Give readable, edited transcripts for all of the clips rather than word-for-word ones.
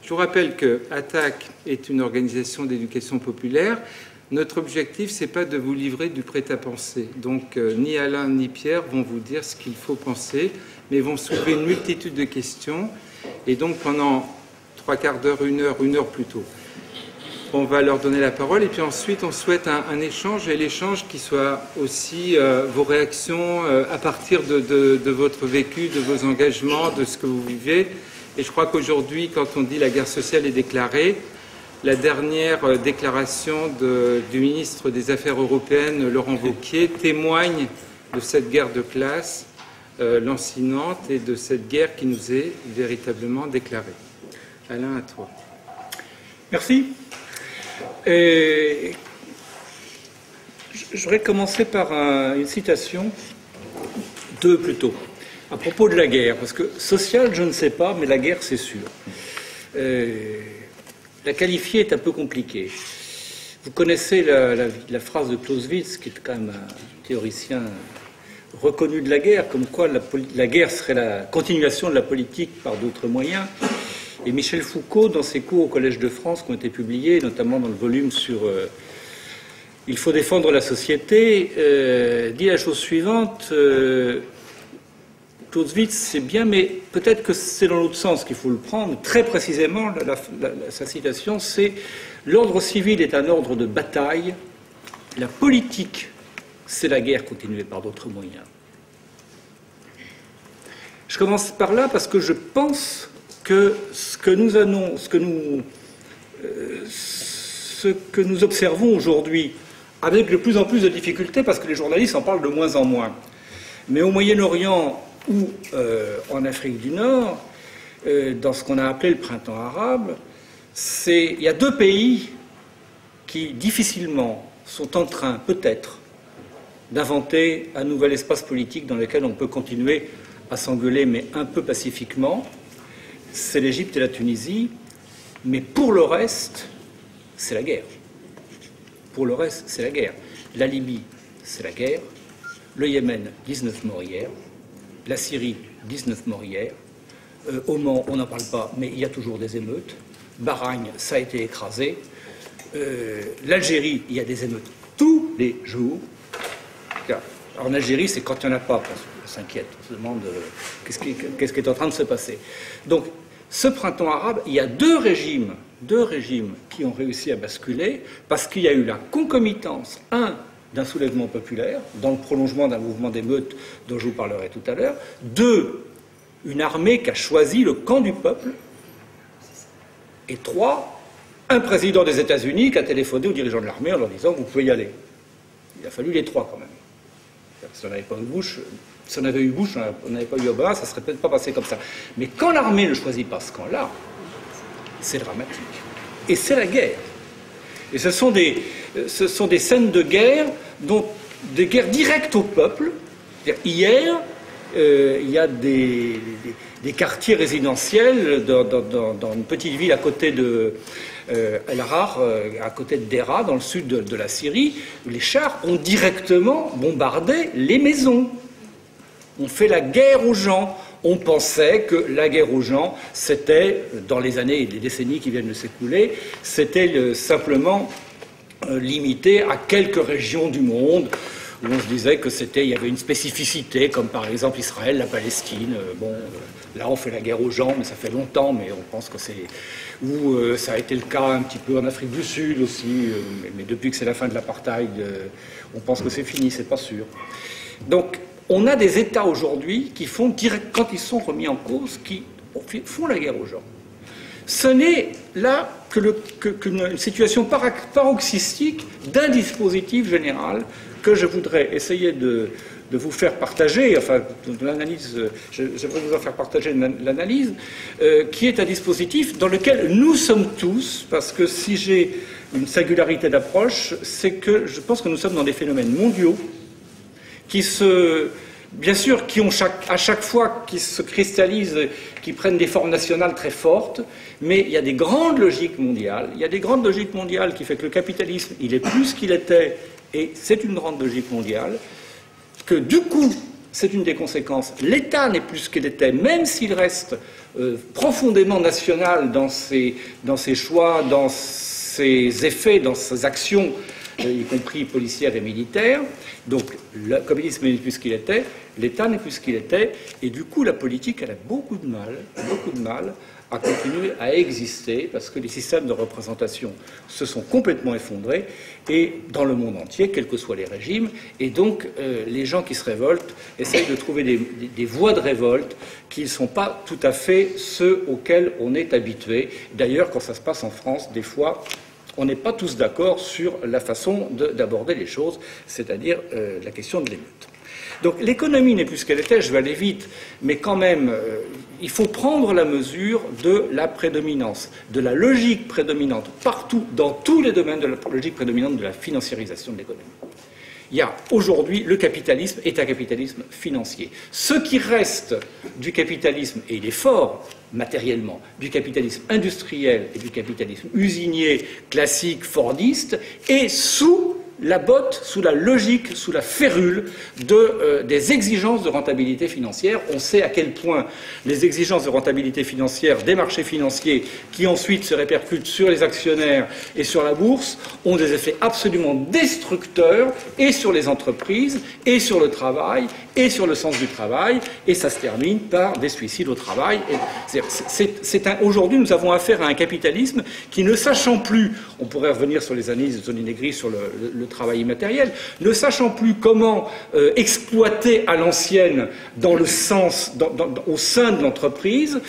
Je vous rappelle que ATTAC est une organisation d'éducation populaire. Notre objectif, ce n'est pas de vous livrer du prêt-à-penser. Donc, ni Alain ni Pierre vont vous dire ce qu'il faut penser, mais vont soulever une multitude de questions. Et donc, pendant 3/4 d'heure, 1 heure plutôt, on va leur donner la parole. Et puis ensuite, on souhaite un échange, et l'échange qui soit aussi vos réactions à partir de votre vécu, de vos engagements, de ce que vous vivez. Et je crois qu'aujourd'hui, quand on dit la guerre sociale est déclarée, la dernière déclaration du ministre des Affaires européennes, Laurent Wauquiez, témoigne de cette guerre de classe lancinante et de cette guerre qui nous est véritablement déclarée. Alain, à toi. Merci. Je voudrais commencer par une citation, deux plutôt, à propos de la guerre, parce que sociale, je ne sais pas, mais la guerre, c'est sûr. La qualifier est un peu compliqué. Vous connaissez la phrase de Clausewitz, qui est quand même un théoricien reconnu de la guerre, comme quoi la guerre serait la continuation de la politique par d'autres moyens. Et Michel Foucault, dans ses cours au Collège de France qui ont été publiés, notamment dans le volume sur « Il faut défendre la société », dit la chose suivante. Clausewitz, c'est bien, mais peut-être que c'est dans l'autre sens qu'il faut le prendre. Très précisément, sa citation, c'est « L'ordre civil est un ordre de bataille, la politique, c'est la guerre continuée par d'autres moyens. » Je commence par là parce que je pense que ce que nous observons aujourd'hui, avec de plus en plus de difficultés, parce que les journalistes en parlent de moins en moins, mais au Moyen-Orient ou en Afrique du Nord, dans ce qu'on a appelé le printemps arabe, il y a deux pays qui difficilement sont en train, peut-être, d'inventer un nouvel espace politique dans lequel on peut continuer à s'engueuler, mais un peu pacifiquement. C'est l'Égypte et la Tunisie, mais pour le reste, c'est la guerre. Pour le reste, c'est la guerre. La Libye, c'est la guerre. Le Yémen, 19 morts hier. La Syrie, 19 morts hier. Oman, on n'en parle pas, mais il y a toujours des émeutes. Bahreïn, ça a été écrasé. L'Algérie, il y a des émeutes tous les jours. En Algérie, c'est quand il n'y en a pas, on s'inquiète, on se demande qu'est-ce qui est en train de se passer. Donc, ce printemps arabe, il y a deux régimes qui ont réussi à basculer, parce qu'il y a eu la concomitance, d'un soulèvement populaire, dans le prolongement d'un mouvement d'émeute dont je vous parlerai tout à l'heure, deux, une armée qui a choisi le camp du peuple, et trois, un président des États-Unis qui a téléphoné aux dirigeants de l'armée en leur disant « vous pouvez y aller ». Il a fallu les trois quand même. Si on n'avait pas eu Bush, on n'avait pas eu Obama, ça ne serait peut-être pas passé comme ça. Mais quand l'armée ne choisit pas ce camp-là, c'est dramatique. Et c'est la guerre. Et ce sont des scènes de guerre, des guerres directes au peuple. Hier, il y a des quartiers résidentiels dans une petite ville à côté de El-Harar, à côté de Dera, dans le sud de la Syrie, où les chars ont directement bombardé les maisons. On fait la guerre aux gens. On pensait que la guerre aux gens, c'était, dans les années et les décennies qui viennent de s'écouler, c'était simplement limité à quelques régions du monde, où on se disait il y avait une spécificité, comme par exemple Israël, la Palestine. Là on fait la guerre aux gens, mais ça fait longtemps, mais on pense que c'est... Ou ça a été le cas un petit peu en Afrique du Sud aussi, mais depuis que c'est la fin de l'apartheid, on pense que c'est fini, c'est pas sûr. Donc, on a des États aujourd'hui qui font, quand ils sont remis en cause, qui font la guerre aux gens. Ce n'est là qu'une situation paroxystique d'un dispositif général que je voudrais essayer de vous faire partager, enfin, de l'analyse, j'aimerais vous en faire partager l'analyse, qui est un dispositif dans lequel nous sommes tous, parce que si j'ai une singularité d'approche, c'est que je pense que nous sommes dans des phénomènes mondiaux, bien sûr, à chaque fois, qui se cristallisent, qui prennent des formes nationales très fortes, mais il y a des grandes logiques mondiales. Il y a des grandes logiques mondiales qui font que le capitalisme, il est plus qu'il était, et c'est une grande logique mondiale, que du coup, c'est une des conséquences. L'État n'est plus ce qu'il était, même s'il reste profondément national dans ses choix, dans ses effets, dans ses actions, y compris policières et militaires. Donc le communisme n'est plus ce qu'il était, l'État n'est plus ce qu'il était, et du coup la politique elle a beaucoup de mal à continuer à exister parce que les systèmes de représentation se sont complètement effondrés et dans le monde entier, quels que soient les régimes, et donc les gens qui se révoltent essayent de trouver des voies de révolte qui ne sont pas tout à fait ceux auxquels on est habitué. D'ailleurs, quand ça se passe en France, des fois, on n'est pas tous d'accord sur la façon d'aborder les choses, c'est-à-dire la question de l'émeute. Donc l'économie n'est plus ce qu'elle était, je vais aller vite, mais quand même, il faut prendre la mesure de la prédominance, de la logique prédominante, partout, dans tous les domaines de la logique prédominante de la financiarisation de l'économie. Il y a aujourd'hui, le capitalisme est un capitalisme financier. Ce qui reste du capitalisme, et il est fort matériellement, du capitalisme industriel et du capitalisme usinier classique fordiste, est sous la botte, sous la logique, sous la férule des exigences de rentabilité financière. On sait à quel point les exigences de rentabilité financière des marchés financiers, qui ensuite se répercutent sur les actionnaires et sur la bourse, ont des effets absolument destructeurs et sur les entreprises, et sur le travail, et sur le sens du travail, et ça se termine par des suicides au travail. Aujourd'hui, nous avons affaire à un capitalisme qui, ne sachant plus, on pourrait revenir sur les analyses de Tony Negri sur le travail immatériel, ne sachant plus comment exploiter à l'ancienne dans le sens, au sein de l'entreprise,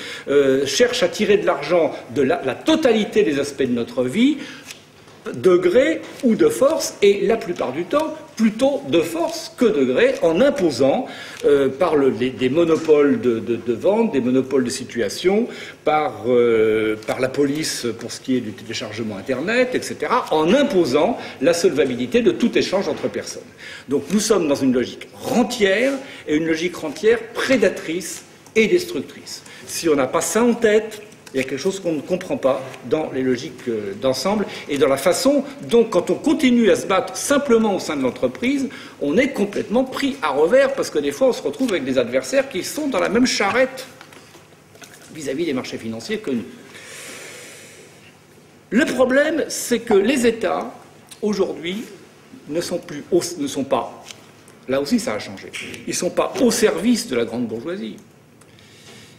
cherche à tirer de l'argent de la totalité des aspects de notre vie, de gré ou de force, et la plupart du temps, plutôt de force que de gré, en imposant par des monopoles de vente, des monopoles de situation, par la police pour ce qui est du téléchargement Internet, etc., en imposant la solvabilité de tout échange entre personnes. Donc nous sommes dans une logique rentière, et une logique rentière prédatrice et destructrice. Si on n'a pas ça en tête, il y a quelque chose qu'on ne comprend pas dans les logiques d'ensemble et dans la façon dont, quand on continue à se battre simplement au sein de l'entreprise, on est complètement pris à revers parce que des fois on se retrouve avec des adversaires qui sont dans la même charrette vis-à-vis des marchés financiers que nous. Le problème, c'est que les États, aujourd'hui, ne sont pas, là aussi ça a changé, ils ne sont pas au service de la grande bourgeoisie.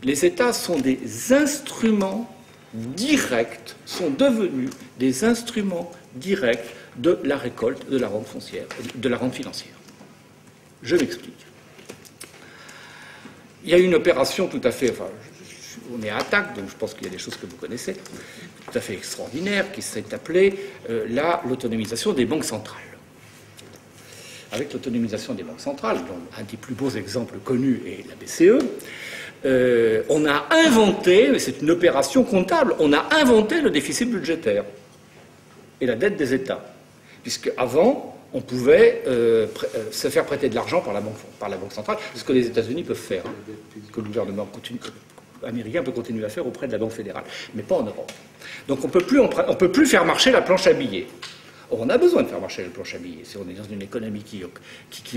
Les États sont des instruments directs, sont devenus des instruments directs de la récolte de la rente foncière, de la rente financière. Je m'explique. Il y a une opération tout à fait, on est à attaque, donc je pense qu'il y a des choses que vous connaissez, tout à fait extraordinaire, qui s'est appelée l'autonomisation des banques centrales. Avec l'autonomisation des banques centrales, dont un des plus beaux exemples connus est la BCE, on a inventé, c'est une opération comptable, on a inventé le déficit budgétaire et la dette des États. Puisque avant, on pouvait se faire prêter de l'argent par la Banque centrale, ce que les États-Unis peuvent faire, que le gouvernement américain peut continuer à faire auprès de la Banque fédérale, mais pas en Europe. Donc on ne peut plus faire marcher la planche à billets. Or, on a besoin de faire marcher la planche à billets. Si on est dans une économie qui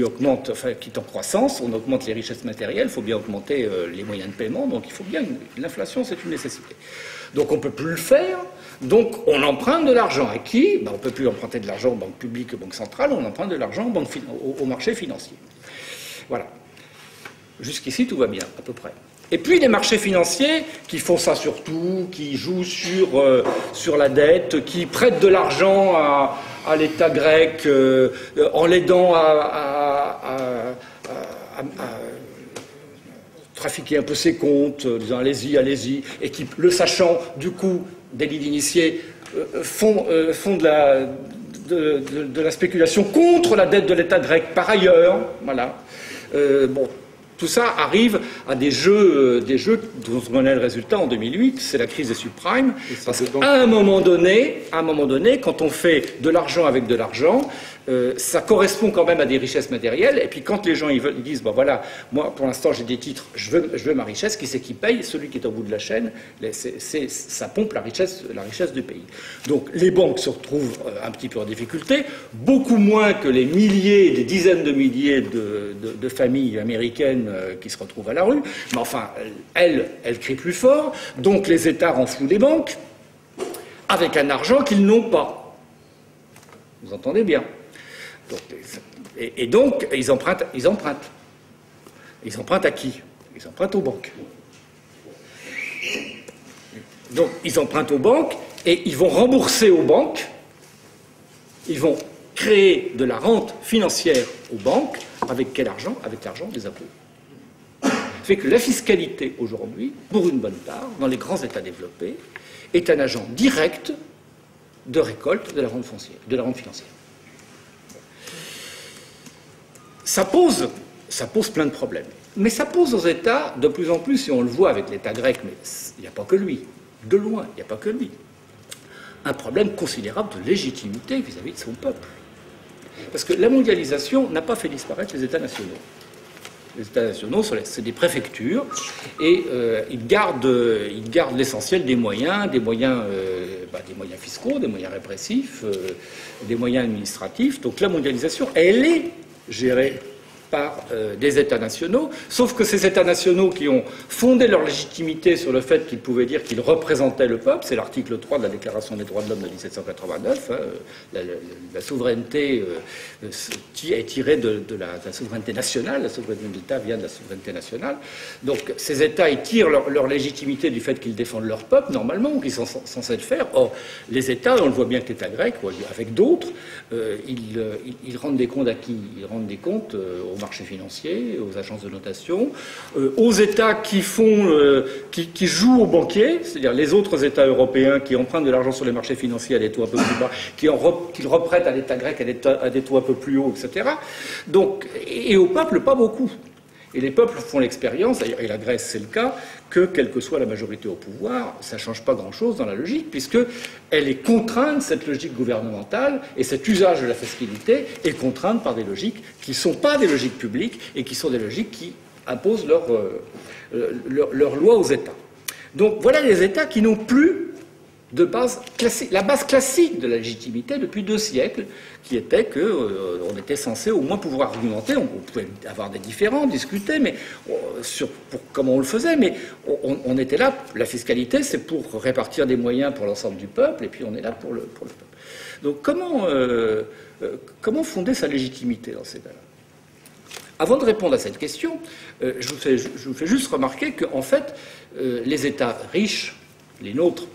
augmente, enfin, qui est en croissance, on augmente les richesses matérielles, il faut bien augmenter les moyens de paiement, donc il faut bien. L'inflation, c'est une nécessité. Donc on ne peut plus le faire, donc on emprunte de l'argent. À qui ? On ne peut plus emprunter de l'argent aux banques publiques, aux banques centrales, on emprunte de l'argent au marché financier. Voilà. Jusqu'ici, tout va bien, à peu près. Et puis les marchés financiers qui font ça surtout, qui jouent sur la dette, qui prêtent de l'argent à l'État grec en l'aidant à trafiquer un peu ses comptes, disant allez-y, et qui, le sachant, du coup, des lits d'initiés, font de la spéculation contre la dette de l'État grec par ailleurs. Voilà. Tout ça arrive à des jeux dont on connaît le résultat en 2008, c'est la crise des subprimes. Parce qu'à un moment donné, quand on fait de l'argent avec de l'argent, ça correspond quand même à des richesses matérielles. Et puis quand les gens ils disent, bon voilà, moi pour l'instant j'ai des titres, je veux ma richesse, qui c'est qui paye? Celui qui est au bout de la chaîne, ça pompe la richesse du pays. Donc les banques se retrouvent un petit peu en difficulté, beaucoup moins que les milliers, des dizaines de milliers de familles américaines qui se retrouvent à la rue. Mais enfin, elles crient plus fort, donc les États renflouent les banques avec un argent qu'ils n'ont pas. Vous entendez bien? Et donc, ils empruntent. Ils empruntent à qui? Ils empruntent aux banques. Donc, ils empruntent aux banques et ils vont rembourser aux banques. Ils vont créer de la rente financière aux banques. Avec quel argent? Avec l'argent des impôts. Ça fait que la fiscalité, aujourd'hui, pour une bonne part, dans les grands États développés, est un agent direct de récolte de la rente financière. Ça pose plein de problèmes. Mais ça pose aux États, de plus en plus, et on le voit avec l'État grec, mais il n'y a pas que lui, de loin, il n'y a pas que lui, un problème considérable de légitimité vis-à-vis de son peuple. Parce que la mondialisation n'a pas fait disparaître les États nationaux. Les États nationaux, c'est des préfectures, et ils gardent l'essentiel des moyens fiscaux, des moyens répressifs, des moyens administratifs. Donc la mondialisation, elle est gérée par des États nationaux, sauf que ces États nationaux qui ont fondé leur légitimité sur le fait qu'ils pouvaient dire qu'ils représentaient le peuple, c'est l'article 3 de la Déclaration des droits de l'homme de 1789, la souveraineté est tirée de la souveraineté nationale, la souveraineté de l'État vient de la souveraineté nationale, donc ces États ils tirent leur légitimité du fait qu'ils défendent leur peuple, normalement, ou qu'ils sont censés le faire. Or, les États, on le voit bien que l'État grec, avec d'autres, ils rendent des comptes à qui? Ils rendent des comptes aux marchés financiers, aux agences de notation, aux États qui jouent aux banquiers, c'est-à-dire les autres États européens qui empruntent de l'argent sur les marchés financiers à des taux un peu plus bas, qu'ils reprêtent à l'État grec à des taux un peu plus hauts, etc. Donc, et au peuple, pas beaucoup. Et les peuples font l'expérience, et la Grèce c'est le cas, que quelle que soit la majorité au pouvoir, ça ne change pas grand-chose dans la logique, puisqu'elle est contrainte, cette logique gouvernementale, et cet usage de la fiscalité est contrainte par des logiques qui ne sont pas des logiques publiques, et qui sont des logiques qui imposent leurs lois aux États. Donc voilà les États qui n'ont plus de base classique, la base classique de la légitimité depuis 2 siècles, qui était qu'on était censé au moins pouvoir argumenter, on pouvait avoir des différends, discuter, mais sur comment on le faisait, mais on était là, la fiscalité c'est pour répartir des moyens pour l'ensemble du peuple, et puis on est là pour le peuple. Donc comment fonder sa légitimité dans ces cas-là? Avant de répondre à cette question, je vous fais juste remarquer qu'en fait, les États riches, les nôtres,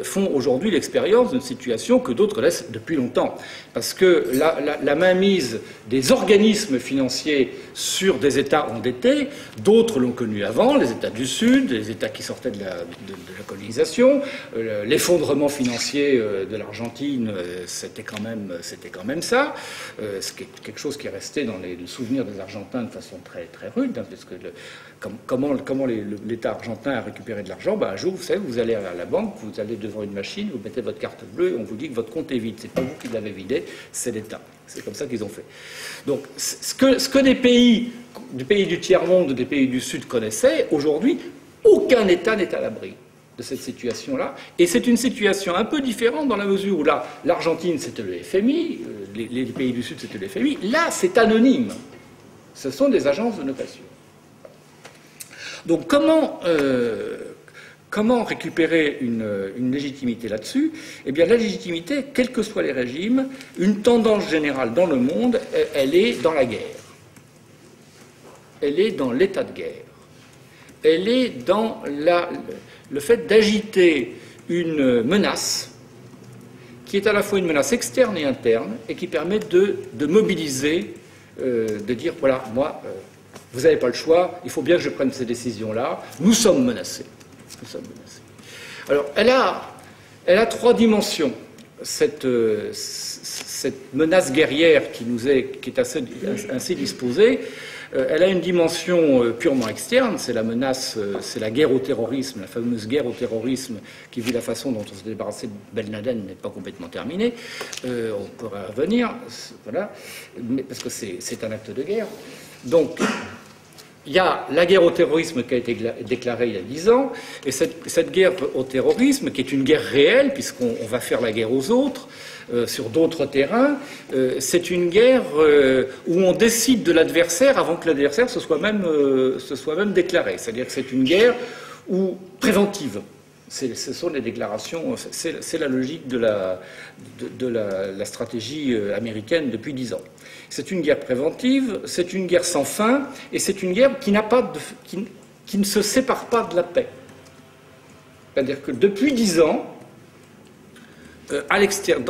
font aujourd'hui l'expérience d'une situation que d'autres laissent depuis longtemps. Parce que la mainmise des organismes financiers sur des États endettés, d'autres l'ont connu avant, les États du Sud, les États qui sortaient de la colonisation, l'effondrement financier de l'Argentine, c'était quand même ça, ce qui est quelque chose qui est resté dans le souvenir des Argentins de façon très, très rude, hein, parce que comment l'État argentin a récupéré de l'argent? Un jour, vous savez, vous allez à la banque, vous allez devant une machine, vous mettez votre carte bleue et on vous dit que votre compte est vide. C'est pas vous qui l'avez vidé, c'est l'État. C'est comme ça qu'ils ont fait. Donc, ce que des pays du tiers-monde, des pays du Sud connaissaient, aujourd'hui, aucun État n'est à l'abri de cette situation-là. Et c'est une situation un peu différente dans la mesure où là, l'Argentine, c'était le FMI, les pays du Sud, c'était le FMI. Là, c'est anonyme. Ce sont des agences de notation. Donc, comment récupérer une légitimité là-dessus? Eh bien, la légitimité, quels que soient les régimes, une tendance générale dans le monde, elle est dans la guerre. Elle est dans l'état de guerre. Elle est dans le fait d'agiter une menace qui est à la fois une menace externe et interne et qui permet de mobiliser, de dire, voilà, moi, vous n'avez pas le choix, il faut bien que je prenne ces décisions-là, nous sommes menacés. Nous sommes menacés. Alors, elle a 3 dimensions. cette menace guerrière qui est ainsi disposée, elle a une dimension purement externe, c'est la menace, c'est la guerre au terrorisme, la fameuse guerre au terrorisme qui, vu la façon dont on s'est débarrassé de Ben Laden, n'est pas complètement terminée. On pourrait revenir, voilà, mais parce que c'est un acte de guerre. Donc, il y a la guerre au terrorisme qui a été déclarée il y a 10 ans, et cette guerre au terrorisme, qui est une guerre réelle, puisqu'on va faire la guerre aux autres, sur d'autres terrains, c'est une guerre où on décide de l'adversaire avant que l'adversaire se soit même déclaré. C'est-à-dire que c'est une guerre préventive. Ce sont les déclarations, c'est la logique de la stratégie américaine depuis 10 ans. C'est une guerre préventive, c'est une guerre sans fin, et c'est une guerre qui ne se sépare pas de la paix. C'est-à-dire que depuis 10 ans,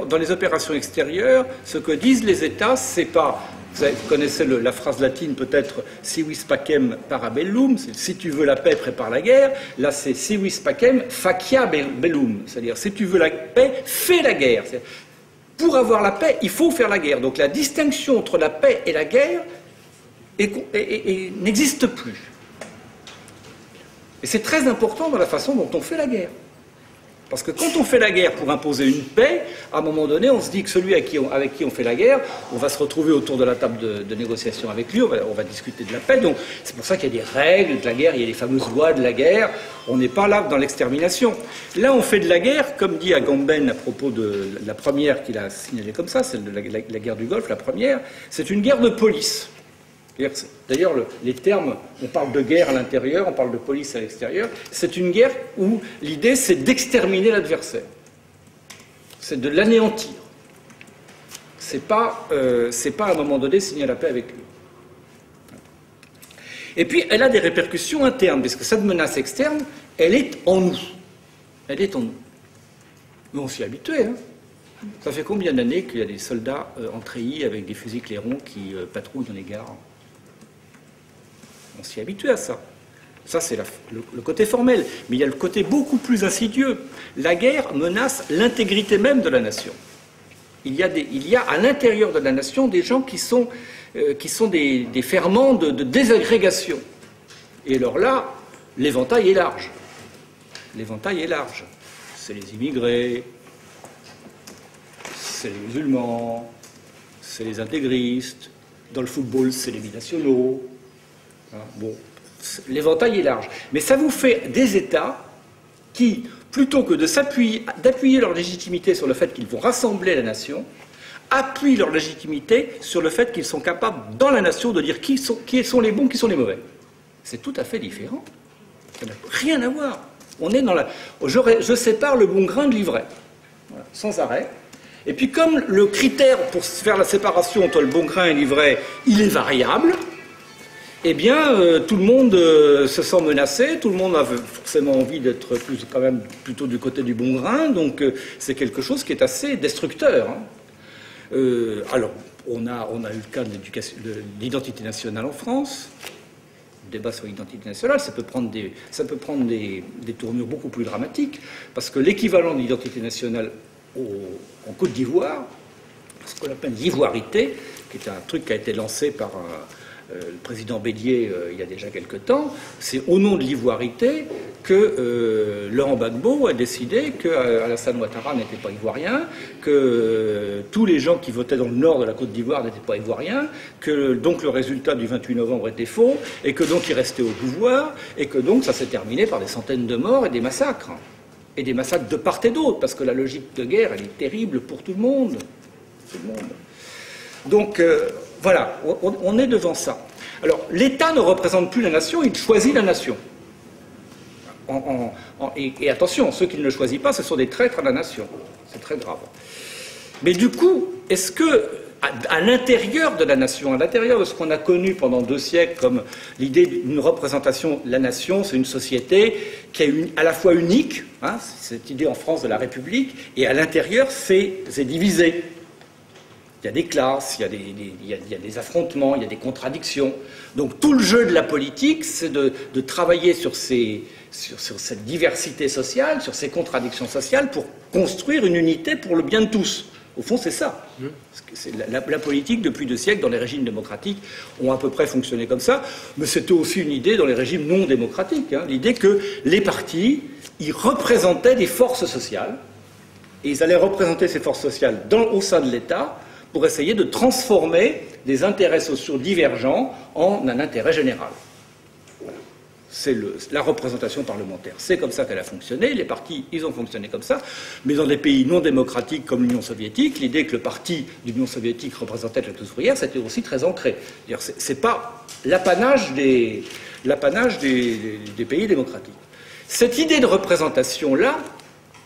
dans les opérations extérieures, ce que disent les États, c'est pas... Vous connaissez la phrase latine peut-être « si vis pacem para bellum », si tu veux la paix, prépare la guerre. Là, c'est « si vis pacem facia bellum », c'est-à-dire si tu veux la paix, fais la guerre. Pour avoir la paix, il faut faire la guerre. Donc la distinction entre la paix et la guerre n'existe plus. Et c'est très important dans la façon dont on fait la guerre. Parce que quand on fait la guerre pour imposer une paix, à un moment donné, on se dit que celui avec qui on fait la guerre, on va se retrouver autour de la table de négociation avec lui, on va discuter de la paix. Donc c'est pour ça qu'il y a des règles de la guerre, il y a les fameuses lois de la guerre. On n'est pas là dans l'extermination. Là, on fait de la guerre, comme dit Agamben à propos de la première qu'il a signalée comme ça, celle de la guerre du Golfe, la première, c'est une guerre de police. D'ailleurs, les termes, on parle de guerre à l'intérieur, on parle de police à l'extérieur. C'est une guerre où l'idée, c'est d'exterminer l'adversaire. C'est de l'anéantir. C'est pas à un moment donné signer la paix avec lui. Et puis, elle a des répercussions internes, parce que cette menace externe, elle est en nous. Elle est en nous. Mais on s'y est habitué, hein. Ça fait combien d'années qu'il y a des soldats en treillis avec des fusils clairons qui patrouillent dans les gares? On s'y est habitué à ça. Ça, c'est le côté formel. Mais il y a le côté beaucoup plus insidieux. La guerre menace l'intégrité même de la nation. Il y a à l'intérieur de la nation des gens qui sont des ferments de désagrégation. Et alors là, l'éventail est large. L'éventail est large. C'est les immigrés, c'est les musulmans, c'est les intégristes. Dans le football, c'est les binationaux. Bon, l'éventail est large. Mais ça vous fait des États qui, plutôt que d'appuyer leur légitimité sur le fait qu'ils vont rassembler la nation, appuient leur légitimité sur le fait qu'ils sont capables, dans la nation, de dire qui sont les bons, qui sont les mauvais. C'est tout à fait différent. Ça n'a rien à voir. On est dans je sépare le bon grain de l'ivraie, voilà, sans arrêt. Et puis comme le critère pour faire la séparation entre le bon grain et l'ivraie, il est variable, eh bien, tout le monde se sent menacé, tout le monde a forcément envie d'être quand même plutôt du côté du bon grain, donc c'est quelque chose qui est assez destructeur. Hein. Alors, on a eu le cas de l'identité nationale en France. Le débat sur l'identité nationale, ça peut prendre des tournures beaucoup plus dramatiques, parce que l'équivalent de l'identité nationale en Côte d'Ivoire, ce qu'on appelle l'ivoirité, qui est un truc qui a été lancé par le président Bédier il y a déjà quelque temps, c'est au nom de l'ivoirité que Laurent Gbagbo a décidé que Alassane Ouattara n'était pas ivoirien, que tous les gens qui votaient dans le nord de la Côte d'Ivoire n'étaient pas ivoiriens, que donc le résultat du 28 novembre était faux, et que donc il restait au pouvoir, et que donc ça s'est terminé par des centaines de morts et des massacres. Et des massacres de part et d'autre, parce que la logique de guerre, elle est terrible pour tout le monde. Tout le monde. Donc, voilà, on est devant ça. Alors, l'État ne représente plus la nation, il choisit la nation. Et attention, ceux qui ne le choisissent pas, ce sont des traîtres à la nation. C'est très grave. Mais du coup, est-ce que, à l'intérieur de la nation, à l'intérieur de ce qu'on a connu pendant 2 siècles comme l'idée d'une représentation, la nation, c'est une société qui est à la fois unique, hein, cette idée en France de la République, et à l'intérieur, c'est divisé. Il y a des classes, il y a des affrontements, il y a des contradictions. Donc tout le jeu de la politique, c'est de travailler sur cette diversité sociale, sur ces contradictions sociales, pour construire une unité pour le bien de tous. Au fond, c'est ça. La politique, depuis 2 siècles, dans les régimes démocratiques, ont à peu près fonctionné comme ça, mais c'était aussi une idée dans les régimes non démocratiques, hein, l'idée que les partis, ils représentaient des forces sociales, et ils allaient représenter ces forces sociales au sein de l'État, pour essayer de transformer des intérêts sociaux divergents en un intérêt général. Voilà. C'est la représentation parlementaire. C'est comme ça qu'elle a fonctionné. Les partis, ils ont fonctionné comme ça. Mais dans des pays non démocratiques comme l'Union soviétique, l'idée que le parti de l'Union soviétique représentait la classe ouvrière, c'était aussi très ancré. C'est pas l'apanage des pays démocratiques. Cette idée de représentation-là,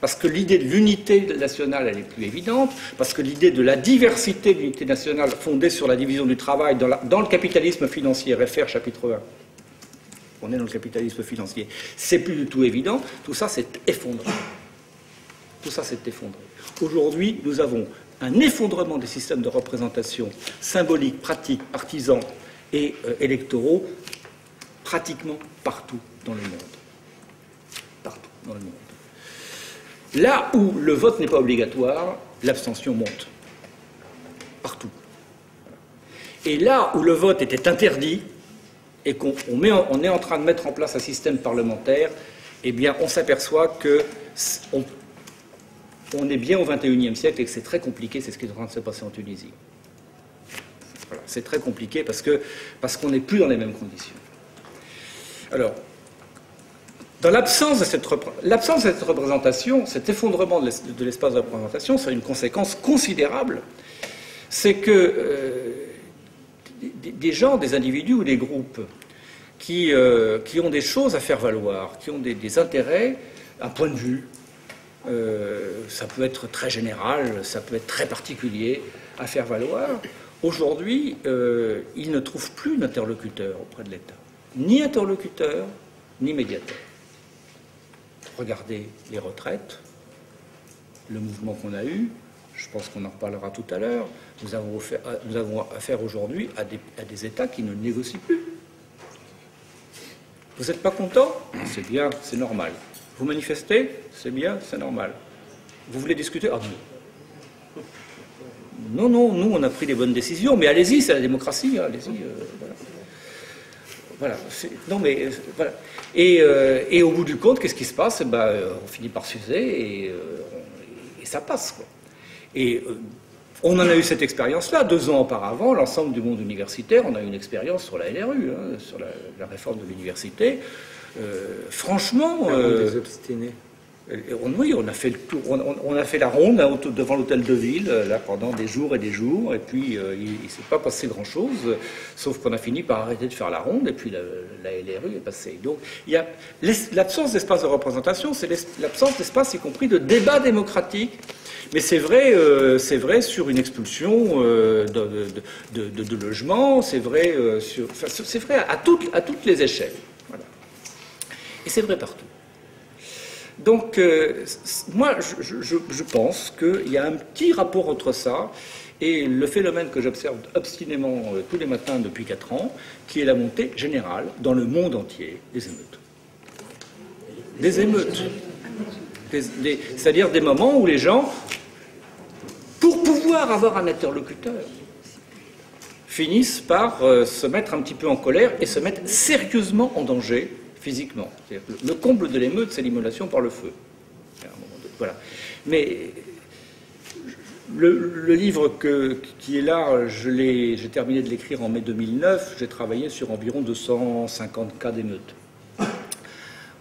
parce que l'idée de l'unité nationale, elle est plus évidente, parce que l'idée de la diversité de l'unité nationale fondée sur la division du travail dans le capitalisme financier, réfère chapitre 1, on est dans le capitalisme financier, c'est plus du tout évident, tout ça s'est effondré. Tout ça s'est effondré. Aujourd'hui, nous avons un effondrement des systèmes de représentation symbolique, pratique, partisans et électoraux pratiquement partout dans le monde. Partout dans le monde. Là où le vote n'est pas obligatoire, l'abstention monte. Partout. Et là où le vote était interdit, et qu'on est en train de mettre en place un système parlementaire, eh bien, on s'aperçoit qu'on est bien au XXIe siècle et que c'est très compliqué, c'est ce qui est en train de se passer en Tunisie. Voilà, c'est très compliqué parce qu'on n'est plus dans les mêmes conditions. Alors, dans l'absence de cette représentation, cet effondrement de l'espace de représentation, ça a une conséquence considérable, c'est que des gens, des individus ou des groupes qui ont des choses à faire valoir, qui ont des intérêts, un point de vue, ça peut être très général, ça peut être très particulier à faire valoir, aujourd'hui, ils ne trouvent plus d'interlocuteur auprès de l'État. Ni interlocuteur, ni médiateur. Regardez les retraites, le mouvement qu'on a eu, je pense qu'on en reparlera tout à l'heure, nous avons affaire aujourd'hui à des États qui ne négocient plus. Vous n'êtes pas content? C'est bien, c'est normal. Vous manifestez? C'est bien, c'est normal. Vous voulez discuter? Ah non. Non, nous on a pris des bonnes décisions, mais allez-y, c'est la démocratie, hein, allez-y. Voilà. Voilà. Non, mais voilà. Et au bout du compte, qu'est-ce qui se passe? On finit par s'user et ça passe, quoi. Et on en a eu cette expérience-là. 2 ans auparavant, l'ensemble du monde universitaire, on a eu une expérience sur la LRU, hein, sur la réforme de l'université. Franchement... des obstinés. Oui, on a fait le tour, on a fait la ronde hein, devant l'hôtel de ville là, pendant des jours, et puis il ne s'est pas passé grand-chose, sauf qu'on a fini par arrêter de faire la ronde, et puis la LRU est passée. Donc il y a l'absence d'espace de représentation, c'est l'absence d'espace y compris de débat démocratique, mais c'est vrai sur une expulsion de logements, c'est vrai à toutes les échelles. Voilà. Et c'est vrai partout. Donc, moi, je pense qu'il y a un petit rapport entre ça et le phénomène que j'observe obstinément tous les matins depuis 4 ans, qui est la montée générale, dans le monde entier, des émeutes. Des émeutes. C'est-à-dire des moments où les gens, pour pouvoir avoir un interlocuteur, finissent par se mettre un petit peu en colère et se mettre sérieusement en danger physiquement. Le comble de l'émeute, c'est l'immolation par le feu. Voilà. Mais le livre qui est là, j'ai terminé de l'écrire en mai 2009. J'ai travaillé sur environ 250 cas d'émeute.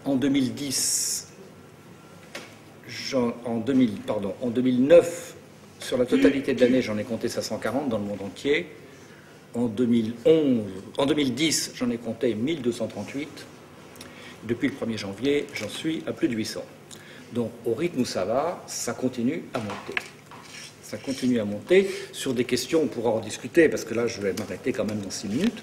En 2010, en 2009, sur la totalité de l'année, j'en ai compté 540 dans le monde entier. En 2010, j'en ai compté 1238. Depuis le 1er janvier, j'en suis à plus de 800. Donc, au rythme où ça va, ça continue à monter. Ça continue à monter sur des questions, on pourra en discuter, parce que là, je vais m'arrêter quand même dans 6 minutes,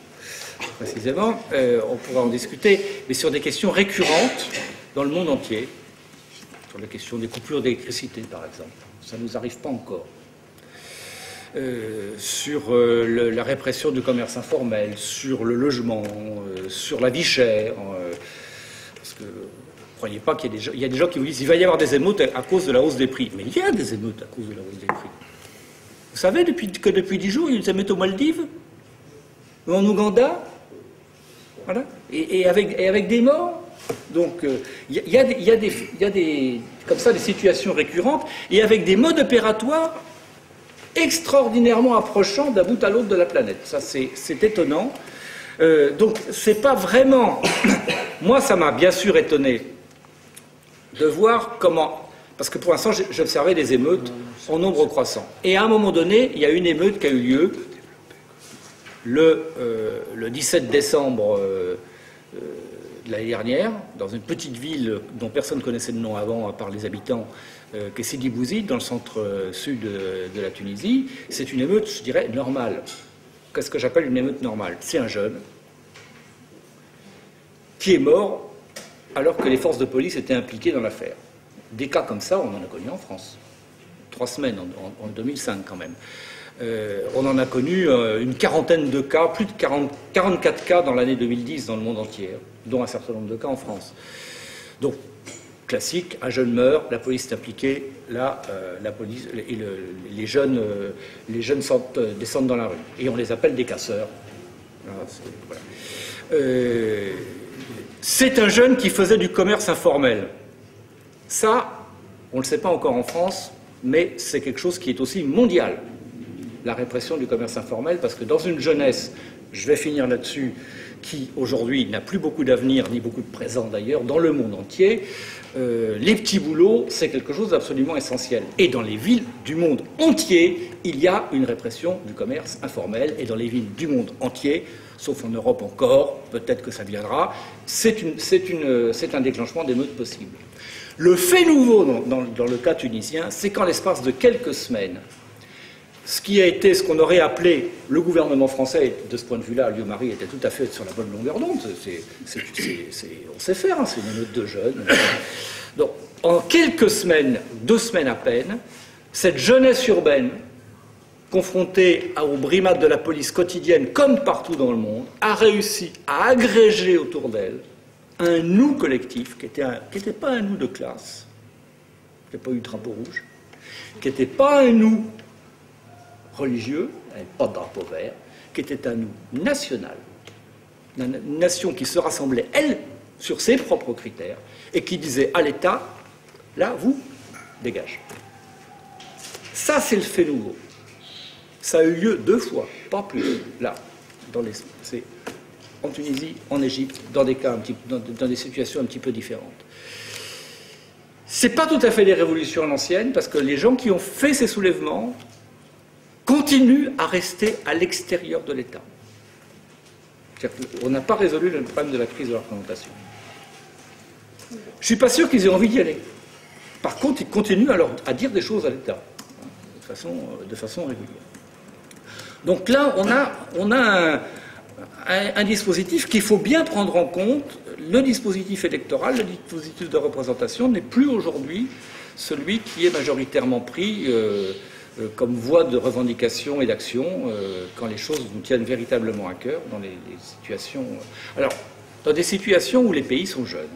précisément. On pourra en discuter, mais sur des questions récurrentes dans le monde entier, sur la question des coupures d'électricité, par exemple. Ça ne nous arrive pas encore. sur la répression du commerce informel, sur le logement, sur la vie chère. Parce que ne croyez pas qu'il y a des gens qui vous disent qu'il va y avoir des émeutes à cause de la hausse des prix. Mais il y a des émeutes à cause de la hausse des prix. Vous savez que depuis 10 jours, il y a des émeutes aux Maldives, en Ouganda, voilà, et avec des morts. Donc il y a comme ça des situations récurrentes, et avec des modes opératoires extraordinairement approchants d'un bout à l'autre de la planète. Ça, c'est étonnant. Donc c'est pas vraiment... Moi, ça m'a bien sûr étonné de voir comment... Parce que pour l'instant, j'observais des émeutes en nombre croissant. Et à un moment donné, il y a une émeute qui a eu lieu le 17 décembre de l'année dernière, dans une petite ville dont personne ne connaissait le nom avant, à part les habitants, qui est Sidi Bouzid, dans le centre-sud de la Tunisie. C'est une émeute, je dirais, normale. Qu'est-ce que j'appelle une émeute normale? C'est un jeune qui est mort alors que les forces de police étaient impliquées dans l'affaire. Des cas comme ça, on en a connu en France. 3 semaines, en 2005 quand même. On en a connu une quarantaine de cas, plus de 44 cas dans l'année 2010 dans le monde entier, dont un certain nombre de cas en France. Donc, classique, un jeune meurt, la police est impliquée, là, la police et les jeunes descendent dans la rue. Et on les appelle des casseurs. Voilà. C'est un jeune qui faisait du commerce informel. Ça, on ne le sait pas encore en France, mais c'est quelque chose qui est aussi mondial, la répression du commerce informel, parce que dans une jeunesse, je vais finir là-dessus, qui aujourd'hui n'a plus beaucoup d'avenir, ni beaucoup de présent d'ailleurs, dans le monde entier, les petits boulots, c'est quelque chose d'absolument essentiel. Et dans les villes du monde entier, il y a une répression du commerce informel, et dans les villes du monde entier, sauf en Europe encore, peut-être que ça viendra, c'est un déclenchement d'émeutes possible. Le fait nouveau dans le cas tunisien, c'est qu'en l'espace de quelques semaines, ce qui a été ce qu'on aurait appelé le gouvernement français, de ce point de vue-là, Lieu-Marie était tout à fait sur la bonne longueur d'onde, on sait faire, hein, c'est une émeute de jeunes. Donc, en quelques semaines, 2 semaines à peine, cette jeunesse urbaine, confrontée aux brimades de la police quotidienne, comme partout dans le monde, a réussi à agréger autour d'elle un nous collectif, qui n'était pas un nous de classe, qui n'avait pas eu de drapeau rouge, qui n'était pas un nous religieux, pas de drapeau vert, qui était un nous national, une nation qui se rassemblait, elle, sur ses propres critères, et qui disait à l'État, là, vous, dégage. Ça, c'est le fait nouveau. Ça a eu lieu 2 fois, pas plus, là, c'est en Tunisie, en Égypte, dans des cas dans des situations un petit peu différentes. C'est pas tout à fait des révolutions à l'ancienne, parce que les gens qui ont fait ces soulèvements continuent à rester à l'extérieur de l'État. On n'a pas résolu le problème de la crise de la représentation. Je ne suis pas sûr qu'ils aient envie d'y aller. Par contre, ils continuent à dire des choses à l'État, de façon régulière. Donc là, on a un dispositif qu'il faut bien prendre en compte. Le dispositif électoral, le dispositif de représentation n'est plus aujourd'hui celui qui est majoritairement pris comme voie de revendication et d'action quand les choses nous tiennent véritablement à cœur dans les situations... Alors, dans des situations où les pays sont jeunes.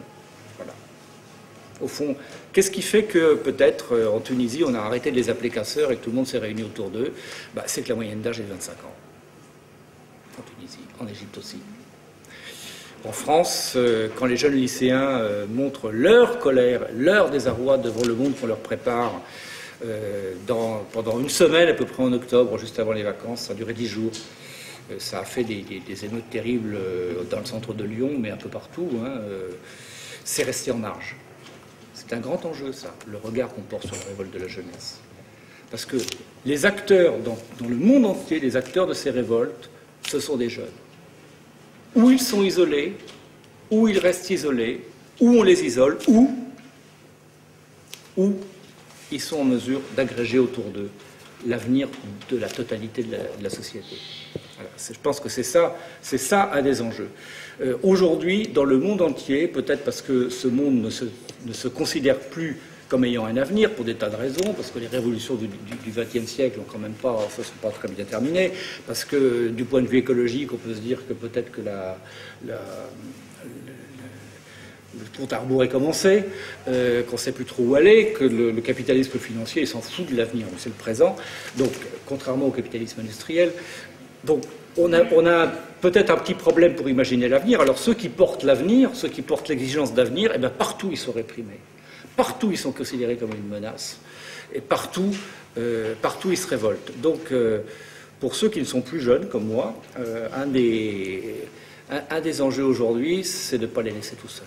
Voilà. Au fond, qu'est-ce qui fait que peut-être en Tunisie on a arrêté de les appeler casseurs et que tout le monde s'est réuni autour d'eux? C'est que la moyenne d'âge est de 25 ans. En Tunisie, en Égypte aussi. En France, quand les jeunes lycéens montrent leur colère, leur désarroi devant le monde qu'on leur prépare pendant une semaine à peu près en octobre, juste avant les vacances, ça a duré 10 jours. Ça a fait des émeutes terribles dans le centre de Lyon, mais un peu partout. C'est resté en marge. C'est un grand enjeu, ça, le regard qu'on porte sur la révolte de la jeunesse. Parce que les acteurs, dans le monde entier, les acteurs de ces révoltes, ce sont des jeunes. Ou ils sont isolés, ou ils restent isolés, ou on les isole, ou ils sont en mesure d'agréger autour d'eux l'avenir de la totalité de la société. Voilà, je pense que c'est ça un des enjeux. Aujourd'hui, dans le monde entier, peut-être parce que ce monde ne se considère plus comme ayant un avenir pour des tas de raisons, parce que les révolutions du XXe siècle ont quand même pas, se sont pas très bien terminées, parce que du point de vue écologique, on peut se dire que peut-être que le compte à rebours est commencé, qu'on ne sait plus trop où aller, que le capitalisme financier il s'en fout de l'avenir, c'est le présent. Donc, contrairement au capitalisme industriel, donc on a peut-être un petit problème pour imaginer l'avenir. Alors ceux qui portent l'avenir, ceux qui portent l'exigence d'avenir, eh bien, partout ils sont réprimés. Partout ils sont considérés comme une menace. Et partout ils se révoltent. Donc pour ceux qui ne sont plus jeunes comme moi, un des enjeux aujourd'hui, c'est de ne pas les laisser tout seuls.